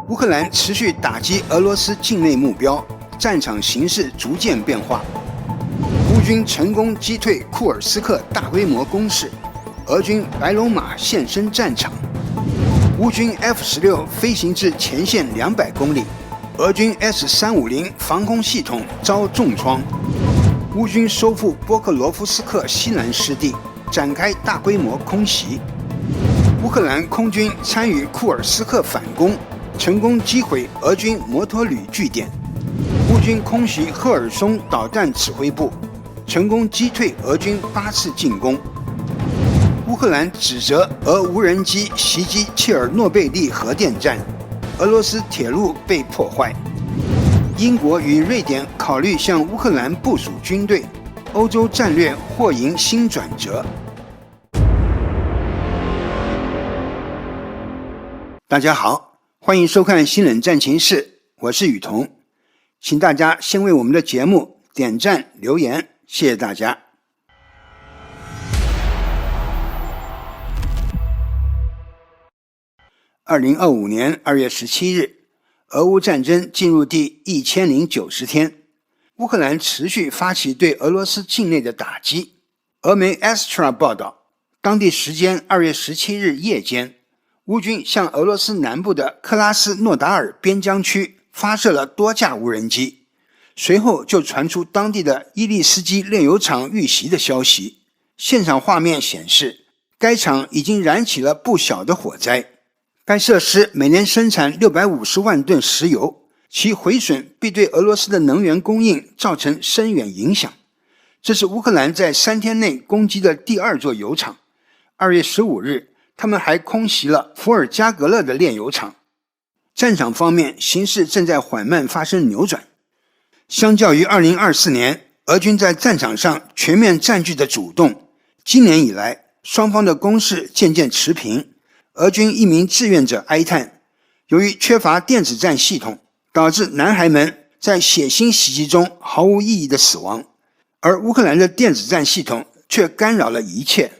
乌克兰持续打击俄罗斯境内目标，战场形势逐渐变化。乌军成功击退库尔斯克大规模攻势，俄军白龙马现身战场。乌军 F-16飞行至前线200公里，俄军 S-350防空系统遭重创。乌军收复波克罗夫斯克西南失地，展开大规模空袭。乌克兰空军参与库尔斯克反攻，成功击毁俄军摩托旅据点。乌军空袭赫尔松导弹指挥部，成功击退俄军8次进攻。乌克兰指责俄无人机袭击切尔诺贝利核电站，俄罗斯铁路被破坏。英国与瑞典考虑向乌克兰部署军队，欧洲战略或迎新转折。大家好，欢迎收看新冷战情室，我是雨桐，请大家先为我们的节目点赞留言，谢谢大家。2025年2月17日，俄乌战争进入第1090天，乌克兰持续发起对俄罗斯境内的打击。俄媒 Astra 报道，当地时间2月17日夜间，乌军向俄罗斯南部的克拉斯诺达尔边疆区发射了多架无人机，随后就传出当地的伊利斯基炼油厂遇袭的消息。现场画面显示，该厂已经燃起了不小的火灾。该设施每年生产650万吨石油，其毁损必对俄罗斯的能源供应造成深远影响。这是乌克兰在3天内攻击的第2座油厂。2月15日，他们还空袭了伏尔加格勒的炼油厂。战场方面，形势正在缓慢发生扭转。相较于2024年，俄军在战场上全面占据的主动，今年以来，双方的攻势渐渐持平。俄军一名志愿者哀叹，由于缺乏电子战系统，导致男孩们在血腥袭击中毫无意义的死亡，而乌克兰的电子战系统却干扰了一切。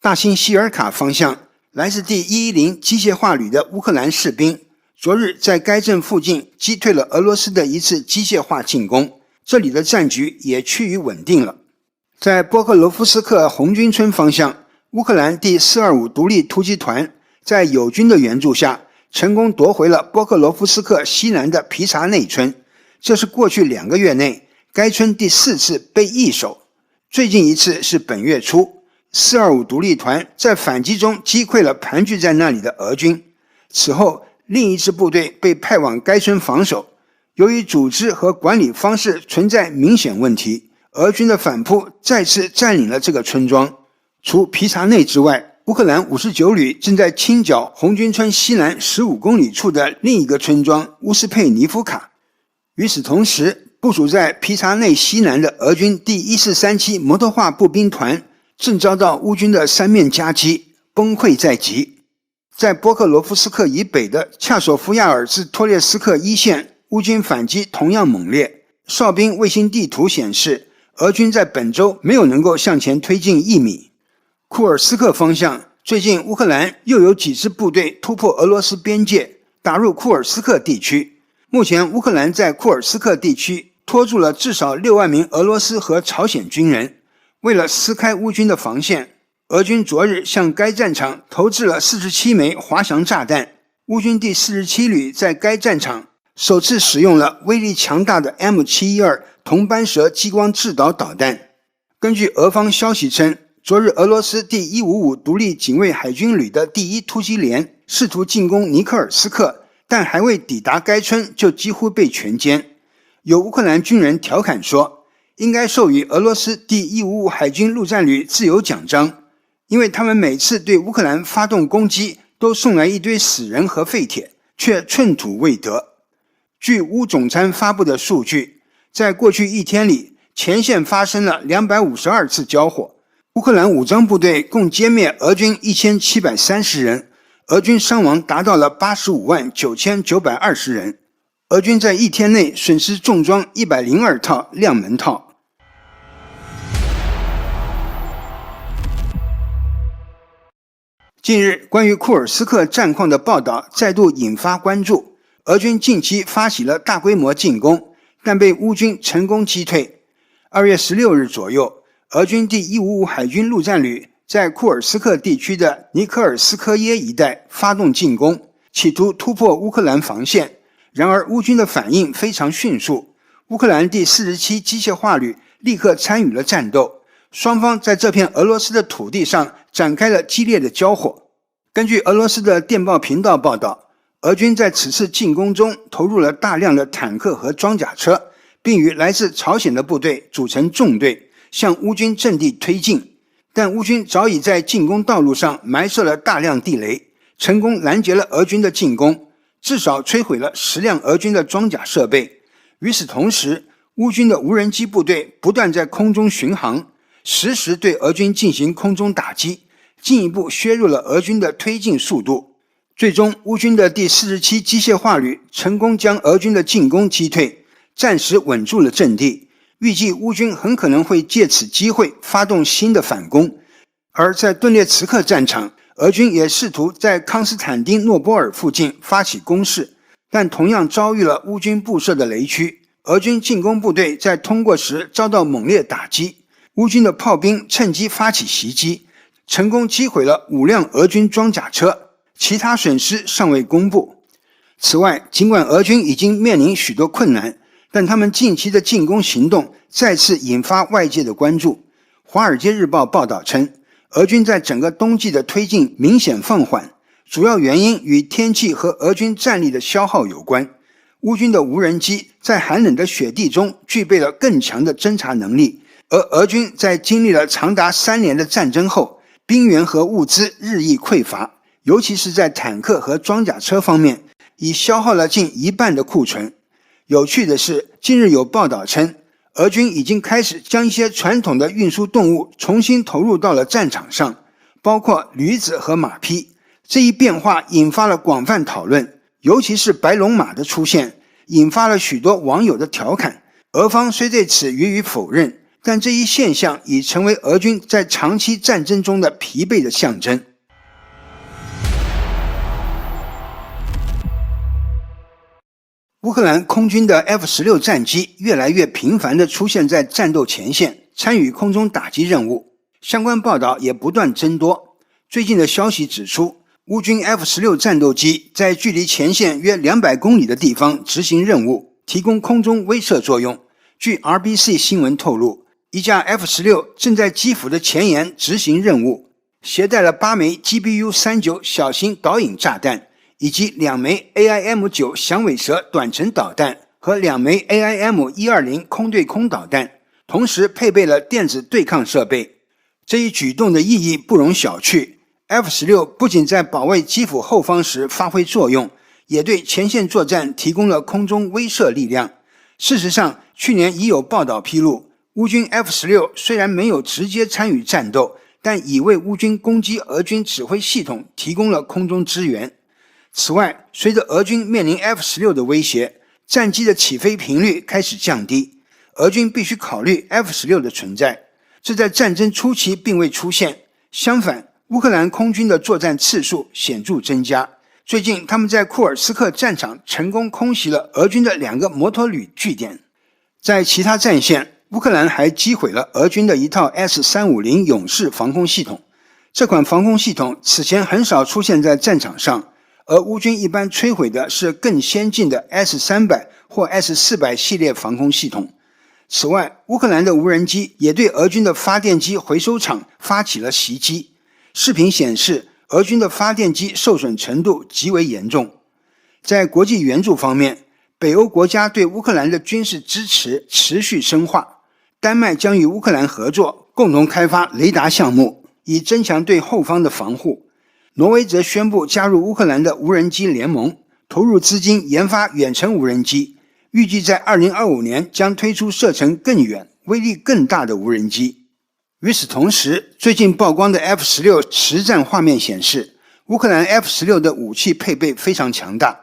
大辛希尔卡方向，来自第110机械化旅的乌克兰士兵昨日在该镇附近击退了俄罗斯的一次机械化进攻，这里的战局也趋于稳定了。在波克罗夫斯克红军村方向，乌克兰第425独立突击团在友军的援助下，成功夺回了波克罗夫斯克西南的皮查内村，这是过去2个月内该村第4次被易手。最近一次是本月初，425独立团在反击中击溃了盘踞在那里的俄军。此后，另一支部队被派往该村防守，由于组织和管理方式存在明显问题，俄军的反扑再次占领了这个村庄。除皮查内之外，乌克兰59旅正在清剿红军村西南15公里处的另一个村庄乌斯佩尼夫卡。与此同时，部署在皮查内西南的俄军第1437摩托化步兵团正遭到乌军的3面夹击，崩溃在即。在波克罗夫斯克以北的恰索夫亚尔至托列斯克一线，乌军反击同样猛烈。哨兵卫星地图显示，俄军在本周没有能够向前推进1米。库尔斯克方向，最近乌克兰又有几支部队突破俄罗斯边界，打入库尔斯克地区。目前乌克兰在库尔斯克地区拖住了至少6万名俄罗斯和朝鲜军人。为了撕开乌军的防线，俄军昨日向该战场投掷了47枚滑翔炸弹。乌军第47旅在该战场首次使用了威力强大的 M712 铜斑蛇激光制导导弹。根据俄方消息称，昨日俄罗斯第155独立警卫海军旅的第1突击连试图进攻尼科尔斯克，但还未抵达该村就几乎被全歼。有乌克兰军人调侃说，应该授予俄罗斯第155海军陆战旅自由奖章，因为他们每次对乌克兰发动攻击都送来一堆死人和废铁，却寸土未得。据乌总参发布的数据，在过去1天里，前线发生了252次交火，乌克兰武装部队共歼灭俄军1730人，俄军伤亡达到了859920人。俄军在1天内损失重装102套亮门套。近日，关于库尔斯克战况的报道再度引发关注。俄军近期发起了大规模进攻，但被乌军成功击退。2月16日左右，俄军第155海军陆战旅在库尔斯克地区的尼科尔斯科耶一带发动进攻，企图突破乌克兰防线。然而乌军的反应非常迅速，乌克兰第47机械化旅立刻参与了战斗，双方在这片俄罗斯的土地上展开了激烈的交火。根据俄罗斯的电报频道报道，俄军在此次进攻中投入了大量的坦克和装甲车，并与来自朝鲜的部队组成纵队，向乌军阵地推进。但乌军早已在进攻道路上埋设了大量地雷，成功拦截了俄军的进攻，至少摧毁了10辆俄军的装甲设备。与此同时，乌军的无人机部队不断在空中巡航，实时对俄军进行空中打击，进一步削弱了俄军的推进速度。最终，乌军的第47机械化旅成功将俄军的进攻击退，暂时稳住了阵地。预计乌军很可能会借此机会发动新的反攻。而在顿涅茨克战场，俄军也试图在康斯坦丁诺波尔附近发起攻势，但同样遭遇了乌军布设的雷区。俄军进攻部队在通过时遭到猛烈打击，乌军的炮兵趁机发起袭击，成功击毁了5辆俄军装甲车，其他损失尚未公布。此外，尽管俄军已经面临许多困难，但他们近期的进攻行动再次引发外界的关注。华尔街日报报道称，俄军在整个冬季的推进明显放缓，主要原因与天气和俄军战力的消耗有关。乌军的无人机在寒冷的雪地中具备了更强的侦察能力，而俄军在经历了长达3年的战争后，兵员和物资日益匮乏，尤其是在坦克和装甲车方面，已消耗了近1半的库存。有趣的是，近日有报道称，俄军已经开始将一些传统的运输动物重新投入到了战场上，包括驴子和马匹。这一变化引发了广泛讨论，尤其是白龙马的出现，引发了许多网友的调侃。俄方虽对此予以否认，但这一现象已成为俄军在长期战争中的疲惫的象征。乌克兰空军的 F-16 战机越来越频繁地出现在战斗前线，参与空中打击任务，相关报道也不断增多。最近的消息指出，乌军 F-16 战斗机在距离前线约200公里的地方执行任务，提供空中威慑作用。据 RBC 新闻透露，一架 F-16 正在基辅的前沿执行任务，携带了8枚 GBU-39 小型导引炸弹，以及2枚 AIM-9 响尾蛇短程导弹和2枚 AIM-120 空对空导弹，同时配备了电子对抗设备。这一举动的意义不容小觑， F-16 不仅在保卫基辅后方时发挥作用，也对前线作战提供了空中威慑力量。事实上，去年已有报道披露，乌军 F-16 虽然没有直接参与战斗，但已为乌军攻击俄军指挥系统提供了空中支援。此外，随着俄军面临 F-16 的威胁，战机的起飞频率开始降低，俄军必须考虑 F-16 的存在。这在战争初期并未出现，相反，乌克兰空军的作战次数显著增加。最近，他们在库尔斯克战场成功空袭了俄军的2个摩托旅据点。在其他战线，乌克兰还击毁了俄军的一套 S-350 勇士防空系统。这款防空系统此前很少出现在战场上，而乌军一般摧毁的是更先进的 S-300 或 S-400 系列防空系统。此外，乌克兰的无人机也对俄军的发电机回收厂发起了袭击。视频显示，俄军的发电机受损程度极为严重。在国际援助方面，北欧国家对乌克兰的军事支持持续深化。丹麦将与乌克兰合作，共同开发雷达项目，以增强对后方的防护。挪威则宣布加入乌克兰的无人机联盟，投入资金研发远程无人机，预计在2025年将推出射程更远、威力更大的无人机。与此同时，最近曝光的 F-16 实战画面显示，乌克兰 F-16 的武器配备非常强大，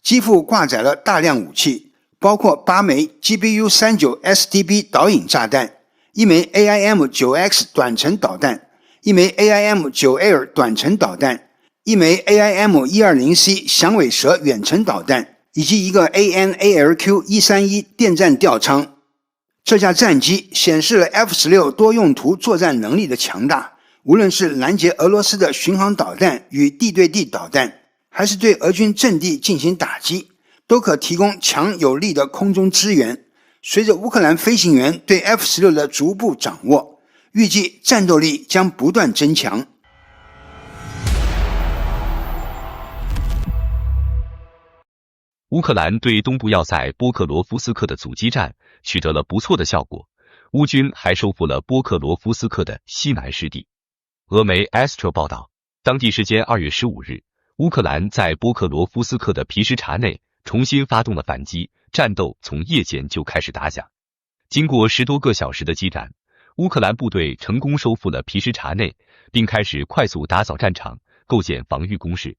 机腹挂载了大量武器，包括8枚 GBU-39 SDB 导引炸弹、1枚 AIM-9X 短程导弹、1枚 AIM-9L 短程导弹、1枚 AIM-120C 响尾蛇远程导弹以及一个 AN/ALQ-131电战吊舱。这架战机显示了 F-16 多用途作战能力的强大，无论是拦截俄罗斯的巡航导弹与地对地导弹，还是对俄军阵地进行打击，都可提供强有力的空中支援。随着乌克兰飞行员对 F-16 的逐步掌握，预计战斗力将不断增强。乌克兰对东部要塞波克罗夫斯克的阻击战取得了不错的效果，乌军还收复了波克罗夫斯克的西南失地。俄媒 Astra 报道，当地时间2月15日，乌克兰在波克罗夫斯克的皮什察内重新发动了反击，战斗从夜间就开始打响。经过10多个小时的激战，乌克兰部队成功收复了皮什察内，并开始快速打扫战场，构建防御工事。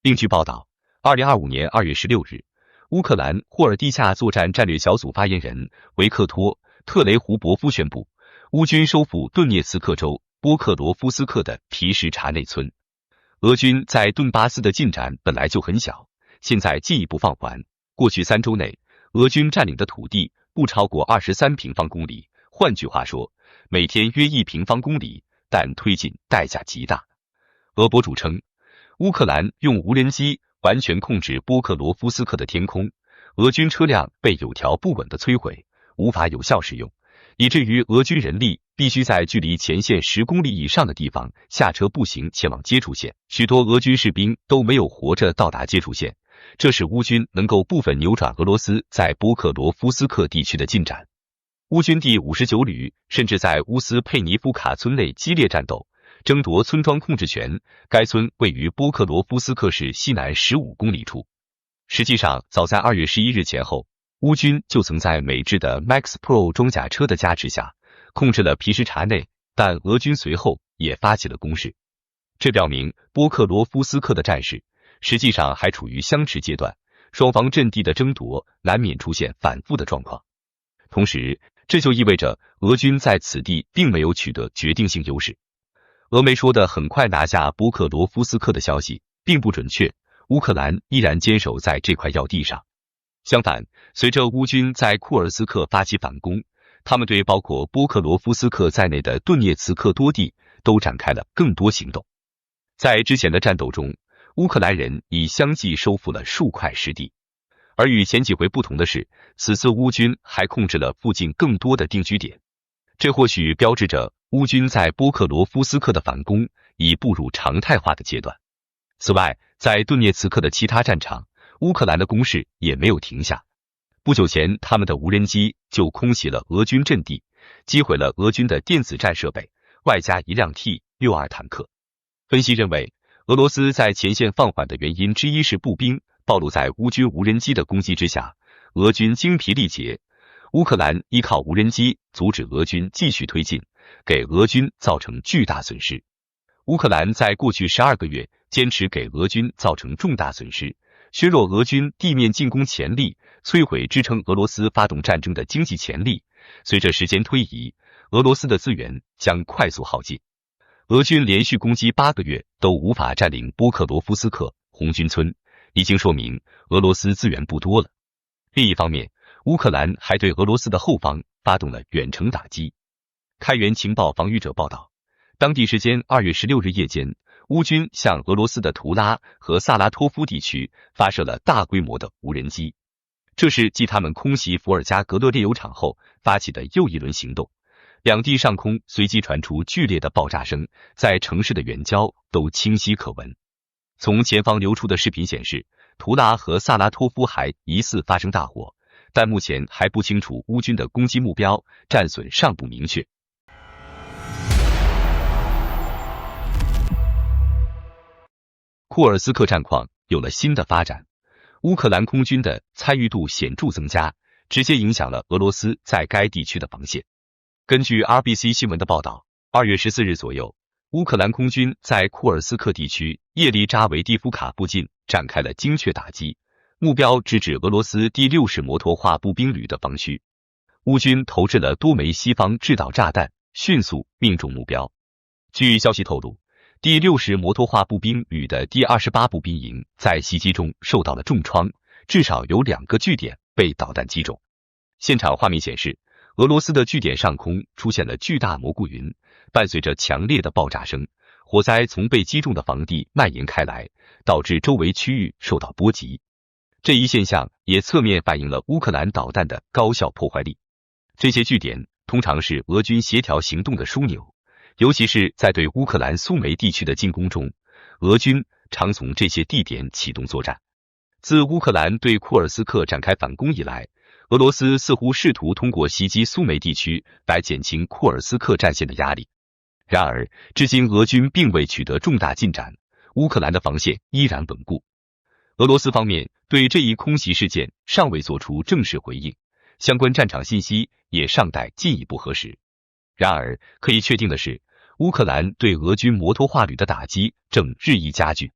另据报道，2025年2月16日，乌克兰霍尔蒂夏作战战略小组发言人维克托·特雷胡伯夫宣布，乌军收复顿涅茨克州波克罗夫斯克的皮什察内村。俄军在顿巴斯的进展本来就很小，现在进一步放缓。过去3周内，俄军占领的土地不超过23平方公里，换句话说，每天约1平方公里，但推进代价极大。俄博主称，乌克兰用无人机完全控制波克罗夫斯克的天空，俄军车辆被有条不紊地摧毁，无法有效使用，以至于俄军人力必须在距离前线10公里以上的地方下车步行前往接触线，许多俄军士兵都没有活着到达接触线，这使乌军能够部分扭转俄罗斯在波克罗夫斯克地区的进展。乌军第59旅甚至在乌斯佩尼夫卡村内激烈战斗，争夺村庄控制权。该村位于波克罗夫斯克市西南15公里处。实际上，早在2月11日前后，乌军就曾在美制的 Max Pro 装甲车的加持下控制了皮什察内，但俄军随后也发起了攻势。这表明波克罗夫斯克的战事实际上还处于相持阶段，双方阵地的争夺难免出现反复的状况。同时，这就意味着俄军在此地并没有取得决定性优势。俄媒说的很快拿下波克罗夫斯克的消息并不准确，乌克兰依然坚守在这块要地上。相反，随着乌军在库尔斯克发起反攻，他们对包括波克罗夫斯克在内的顿涅茨克多地都展开了更多行动。在之前的战斗中，乌克兰人已相继收复了数块失地，而与前几回不同的是，此次乌军还控制了附近更多的定居点，这或许标志着乌军在波克罗夫斯克的反攻已步入常态化的阶段。此外，在顿涅茨克的其他战场，乌克兰的攻势也没有停下。不久前，他们的无人机就空袭了俄军阵地，击毁了俄军的电子战设备，外加一辆 T-62坦克。分析认为，俄罗斯在前线放缓的原因之一是步兵暴露在乌军无人机的攻击之下，俄军精疲力竭。乌克兰依靠无人机阻止俄军继续推进，给俄军造成巨大损失。乌克兰在过去12个月坚持给俄军造成重大损失，削弱俄军地面进攻潜力，摧毁支撑俄罗斯发动战争的经济潜力。随着时间推移，俄罗斯的资源将快速耗尽。俄军连续攻击8个月都无法占领波克罗夫斯克红军村，已经说明俄罗斯资源不多了。另一方面，乌克兰还对俄罗斯的后方发动了远程打击。开源情报防御者报道，当地时间2月16日夜间，乌军向俄罗斯的图拉和萨拉托夫地区发射了大规模的无人机，这是继他们空袭伏尔加格勒炼油厂后发起的又一轮行动。两地上空随即传出剧烈的爆炸声，在城市的远郊都清晰可闻。从前方流出的视频显示，图拉和萨拉托夫还疑似发生大火，但目前还不清楚乌军的攻击目标，战损尚不明确。库尔斯克战况有了新的发展，乌克兰空军的参与度显著增加，直接影响了俄罗斯在该地区的防线。根据 RBC 新闻的报道，2月14日左右，乌克兰空军在库尔斯克地区叶利扎维蒂夫卡附近展开了精确打击，目标直指俄罗斯第60摩托化步兵旅的防区。乌军投掷了多枚西方制导炸弹，迅速命中目标。据消息透露，第60摩托化步兵旅的第28步兵营在袭击中受到了重创，至少有2个据点被导弹击中。现场画面显示，俄罗斯的据点上空出现了巨大蘑菇云，伴随着强烈的爆炸声，火灾从被击中的房地蔓延开来，导致周围区域受到波及。这一现象也侧面反映了乌克兰导弹的高效破坏力。这些据点通常是俄军协调行动的枢纽，尤其是在对乌克兰苏梅地区的进攻中，俄军常从这些地点启动作战。自乌克兰对库尔斯克展开反攻以来，俄罗斯似乎试图通过袭击苏梅地区来减轻库尔斯克战线的压力。然而，至今俄军并未取得重大进展，乌克兰的防线依然稳固。俄罗斯方面对这一空袭事件尚未做出正式回应，相关战场信息也尚待进一步核实。然而，可以确定的是，乌克兰对俄军摩托化旅的打击正日益加剧。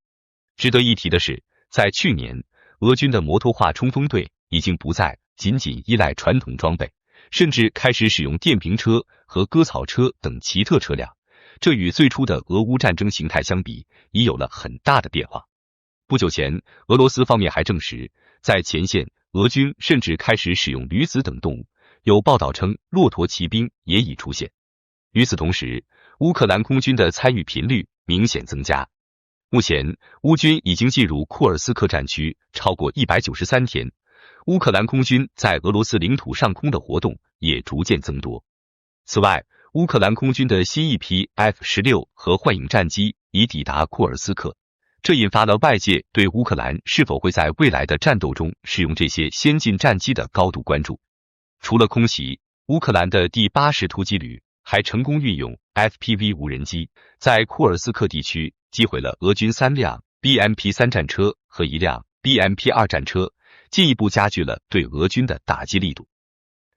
值得一提的是，在去年，俄军的摩托化冲锋队已经不再仅仅依赖传统装备，甚至开始使用电瓶车和割草车等奇特车辆，这与最初的俄乌战争形态相比，已有了很大的变化。不久前，俄罗斯方面还证实，在前线，俄军甚至开始使用驴子等动物，有报道称骆驼骑兵也已出现。与此同时，乌克兰空军的参与频率明显增加。目前，乌军已经进入库尔斯克战区超过193天，乌克兰空军在俄罗斯领土上空的活动也逐渐增多。此外，乌克兰空军的新一批 F-16和幻影战机已抵达库尔斯克，这引发了外界对乌克兰是否会在未来的战斗中使用这些先进战机的高度关注。除了空袭，乌克兰的第80突击旅还成功运用 FPV 无人机，在库尔斯克地区击毁了俄军3辆 BMP-3 战车和1辆 BMP-2 战车，进一步加剧了对俄军的打击力度。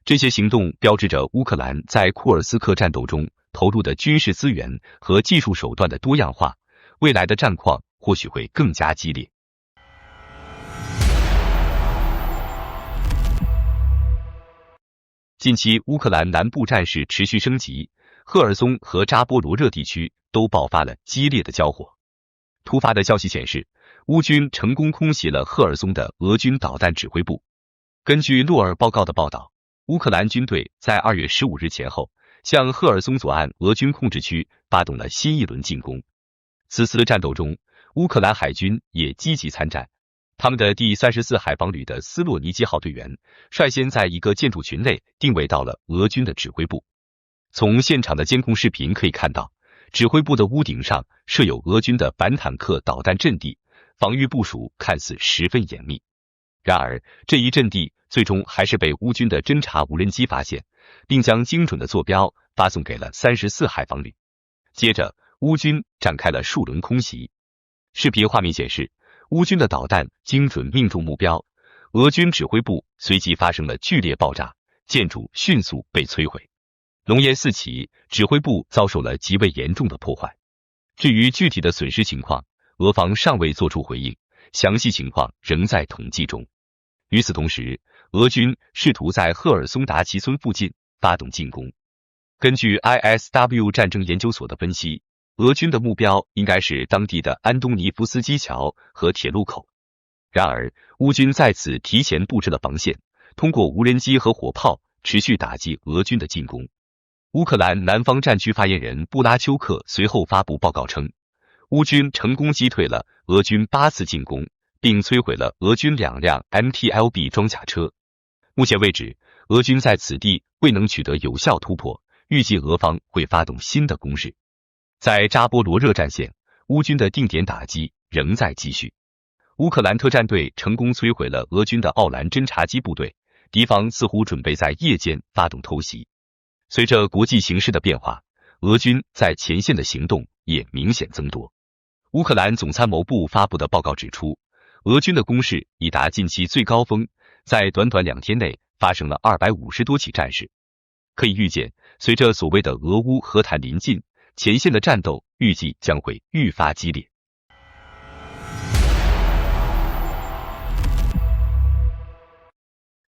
这些行动标志着乌克兰在库尔斯克战斗中投入的军事资源和技术手段的多样化，未来的战况或许会更加激烈。近期乌克兰南部战事持续升级，赫尔松和扎波罗热地区都爆发了激烈的交火。突发的消息显示，乌军成功空袭了赫尔松的俄军导弹指挥部。根据洛尔报告的报道，乌克兰军队在2月15日前后向赫尔松左岸俄军控制区发动了新一轮进攻。此次战斗中，乌克兰海军也积极参战。他们的第34海防旅的斯洛尼基号队员率先在一个建筑群内定位到了俄军的指挥部。从现场的监控视频可以看到，指挥部的屋顶上设有俄军的反坦克导弹阵地，防御部署看似十分严密。然而，这一阵地最终还是被乌军的侦察无人机发现，并将精准的坐标发送给了34海防旅。接着，乌军展开了数轮空袭。视频画面显示，乌军的导弹精准命中目标，俄军指挥部随即发生了剧烈爆炸，建筑迅速被摧毁，浓烟四起，指挥部遭受了极为严重的破坏。至于具体的损失情况，俄方尚未作出回应，详细情况仍在统计中。与此同时，俄军试图在赫尔松达奇村附近发动进攻。根据 ISW 战争研究所的分析，俄军的目标应该是当地的安东尼夫斯基桥和铁路口。然而，乌军在此提前布置了防线，通过无人机和火炮持续打击俄军的进攻。乌克兰南方战区发言人布拉丘克随后发布报告称，乌军成功击退了俄军8次进攻，并摧毁了俄军2辆 MTLB 装甲车。目前为止，俄军在此地未能取得有效突破，预计俄方会发动新的攻势。在扎波罗热战线，乌军的定点打击仍在继续。乌克兰特战队成功摧毁了俄军的奥兰侦察机部队，敌方似乎准备在夜间发动偷袭。随着国际形势的变化，俄军在前线的行动也明显增多。乌克兰总参谋部发布的报告指出，俄军的攻势已达近期最高峰，在短短2天内发生了250多起战事。可以预见，随着所谓的俄乌和谈临近，前线的战斗预计将会愈发激烈。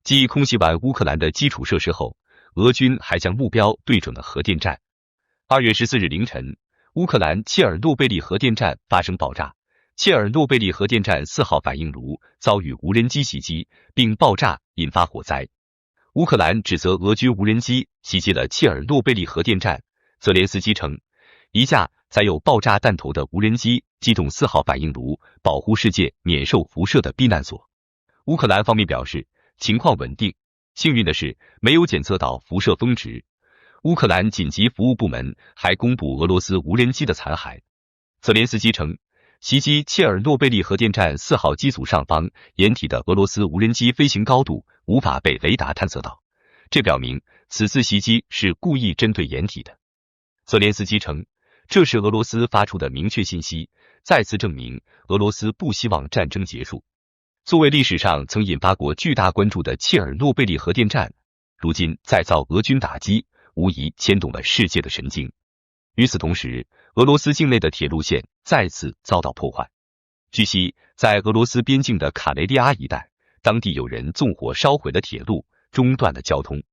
继空袭完乌克兰的基础设施后，俄军还将目标对准了核电站。2月14日凌晨，乌克兰切尔诺贝利核电站发生爆炸，切尔诺贝利核电站4号反应炉遭遇无人机袭击并爆炸，引发火灾。乌克兰指责俄军无人机袭击了切尔诺贝利核电站。泽连斯基称，一架载有爆炸弹头的无人机击中4号反应炉，保护世界免受辐射的避难所。乌克兰方面表示，情况稳定，幸运的是没有检测到辐射峰值。乌克兰紧急服务部门还公布俄罗斯无人机的残骸。泽连斯基称，袭击切尔诺贝利核电站4号机组上方掩体的俄罗斯无人机飞行高度无法被雷达探测到，这表明此次袭击是故意针对掩体的。泽连斯基称，这是俄罗斯发出的明确信息，再次证明俄罗斯不希望战争结束。作为历史上曾引发过巨大关注的切尔诺贝利核电站，如今再遭俄军打击，无疑牵动了世界的神经。与此同时，俄罗斯境内的铁路线再次遭到破坏。据悉，在俄罗斯边境的卡雷利阿一带，当地有人纵火烧毁了铁路，中断了交通。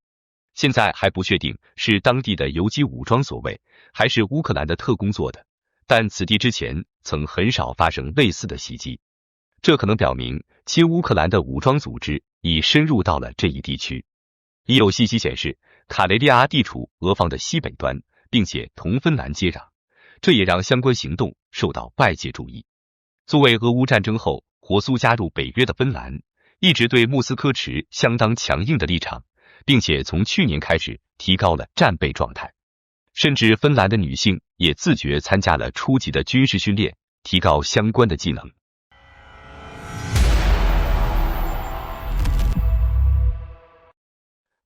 现在还不确定是当地的游击武装所为，还是乌克兰的特工做的，但此地之前曾很少发生类似的袭击。这可能表明亲乌克兰的武装组织已深入到了这一地区。已有信息显示，卡雷利阿地处俄方的西北端，并且同芬兰接壤，这也让相关行动受到外界注意。作为俄乌战争后火速加入北约的芬兰，一直对莫斯科持相当强硬的立场，并且从去年开始提高了战备状态，甚至芬兰的女性也自觉参加了初级的军事训练，提高相关的技能。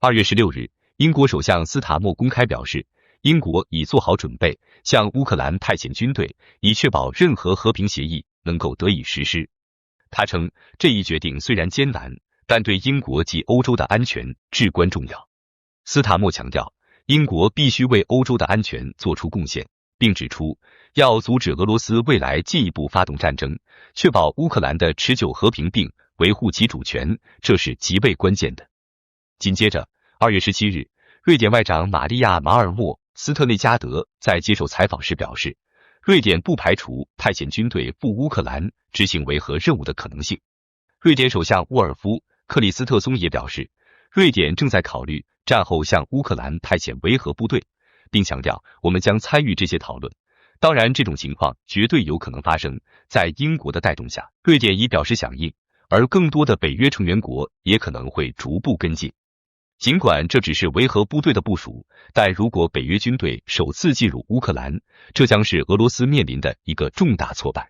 2月16日，英国首相斯塔默公开表示，英国已做好准备向乌克兰派遣军队，以确保任何和平协议能够得以实施。他称，这一决定虽然艰难，但对英国及欧洲的安全至关重要。斯塔默强调，英国必须为欧洲的安全做出贡献，并指出，要阻止俄罗斯未来进一步发动战争，确保乌克兰的持久和平并维护其主权，这是极为关键的。紧接着，2月17日，瑞典外长玛利亚·马尔默斯特内加德在接受采访时表示，瑞典不排除派遣军队赴乌克兰执行维和任务的可能性。瑞典首相沃尔夫·克里斯特松也表示，瑞典正在考虑战后向乌克兰派遣维和部队，并强调我们将参与这些讨论。当然，这种情况绝对有可能发生。在英国的带动下，瑞典已表示响应，而更多的北约成员国也可能会逐步跟进。尽管这只是维和部队的部署，但如果北约军队首次进入乌克兰，这将是俄罗斯面临的一个重大挫败。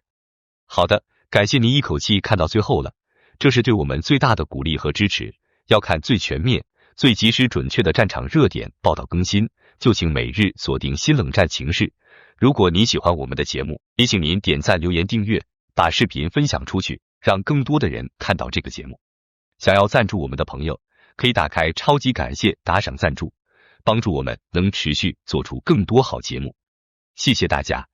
好的，感谢您一口气看到最后了，这是对我们最大的鼓励和支持。要看最全面、最及时准确的战场热点报道更新，就请每日锁定新冷战情势。如果您喜欢我们的节目，也请您点赞、留言、订阅，把视频分享出去，让更多的人看到这个节目。想要赞助我们的朋友，可以打开超级感谢打赏赞助，帮助我们能持续做出更多好节目。谢谢大家。